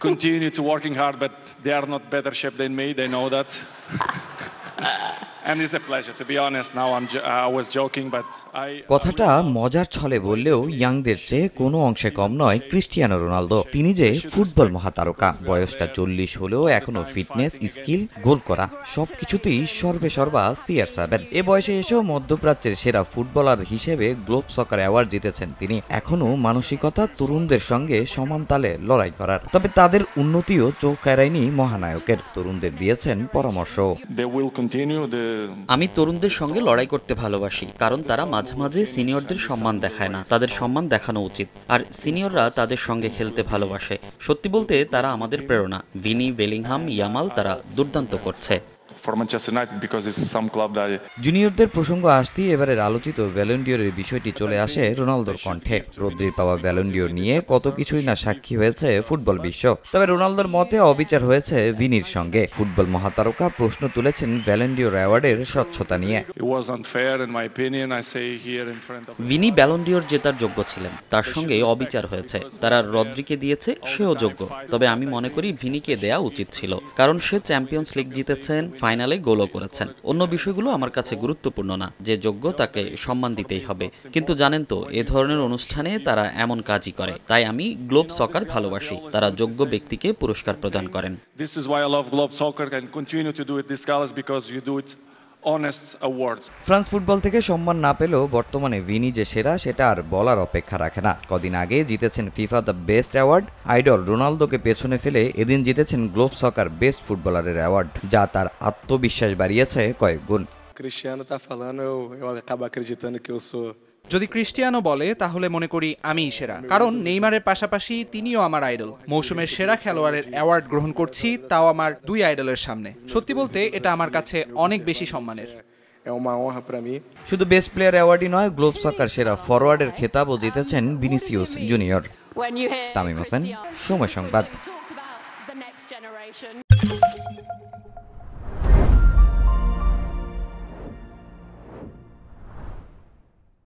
continue to working hard, but they are not better shape than me. They know that. And it's a pleasure, to be honest. Now I was joking, but কথাটা মজার ছলে বললেও ইয়াংদের চেয়ে কোনো অংশে কম নয় Cristiano Ronaldo. তিনি যে ফুটবল মহাতারকা, বয়সটা 40 হলেও এখনো ফিটনেস, স্কিল, গোল করা সবকিছুতেই সর্বেসর্বা CR7। এ বয়সে এসেও মধ্যপ্রাচ্যের সেরা ফুটবলার হিসেবে গ্লোব সকার অ্যাওয়ার্ড জিতেছেন তিনি। এখনো মানসিকতা তরুণদের সঙ্গে সমান তালে লড়াই করার। তবে তাদের উন্নতিও চোখ এড়ায়নি মহানায়কের। তরুণদের দিয়েছেন পরামর্শ। আমি তরুণদের সঙ্গে লড়াই করতে ভালোবাসি, কারণ তারা মাঝে মাঝে সিনিয়রদের সম্মান দেখায় না। তাদের সম্মান দেখানো উচিত, আর সিনিয়ররা তাদের সঙ্গে খেলতে ভালোবাসে। সত্যি বলতে তারা আমাদের প্রেরণা। ভিনি, বেলিংহাম, ইয়ামাল তারা দুর্দান্ত করছে। জুনিয়রদের প্রসঙ্গ আসতেই এবারের আলোচিত ব্যালন ডিওরের বিষয়টি চলে আসে রোনালদোর কণ্ঠে। রদ্রির পাওয়া ব্যালন ডিওর নিয়ে কত কিছুই না সাক্ষী হয়েছে ফুটবল বিশ্ব। তবে রোনালদোর মতে অবিচার হয়েছে ভিনির সঙ্গে। ফুটবল মহাতারকা প্রশ্ন তুলেছেন ব্যালন ডিওর অ্যাওয়ার্ডের স্বচ্ছতা নিয়ে। ভিনি ব্যালন ডিওর জেতার যোগ্য ছিলেন, তার সঙ্গে অবিচার হয়েছে। তারা রদ্রিকে দিয়েছে, সেও যোগ্য। তবে আমি মনে করি ভিনিকে দেয়া উচিত ছিল, কারণ সে চ্যাম্পিয়ন্স লিগ জিতেছেন, ফাইনালে গোলও করেছেন। অন্য বিষয়গুলো আমার কাছে গুরুত্বপূর্ণ না। যে যোগ্য তাকে সম্মান দিতেই হবে। কিন্তু জানেন তো, এ ধরনের অনুষ্ঠানে তারা এমন কাজই করে। তাই আমি গ্লোব সকার ভালোবাসি। তারা যোগ্য ব্যক্তিকে পুরস্কার প্রদান করেন। ফ্রান্স ফুটবল থেকে সম্মান না পেলেও বর্তমানে ভিনি যে সেরা সেটা আর বলার অপেক্ষা রাখে না। কদিন আগে জিতেছেন FIFA the best award. Idol রোনালদোকে পেছনে ফেলে এদিন জিতেছেন গ্লোব সকার বেস্ট ফুটবলারের অ্যাওয়ার্ড, যা তার আত্মবিশ্বাস বাড়িয়েছে কয়েক গুণ। যদি ক্রিস্টিয়ানো বলে তাহলে মনে করি আমিই সেরা, কারণ নেইমারের পাশাপাশি তিনিও আমার আইডল। মৌসুমের সেরা খেলোয়াড়ের অ্যাওয়ার্ড গ্রহণ করছি, তাও আমার 2 আইডলের সামনে। সত্যি বলতে এটা আমার কাছে অনেক বেশি সম্মানের। শুধু বেস্ট প্লেয়ার অ্যাওয়ার্ডই নয়, গ্লোব সকার সেরা ফরওয়ার্ডের খেতাবও জিতেছেন ভিনিসিয়াস জুনিয়র। তামিম হোসেন, সময় সংবাদ।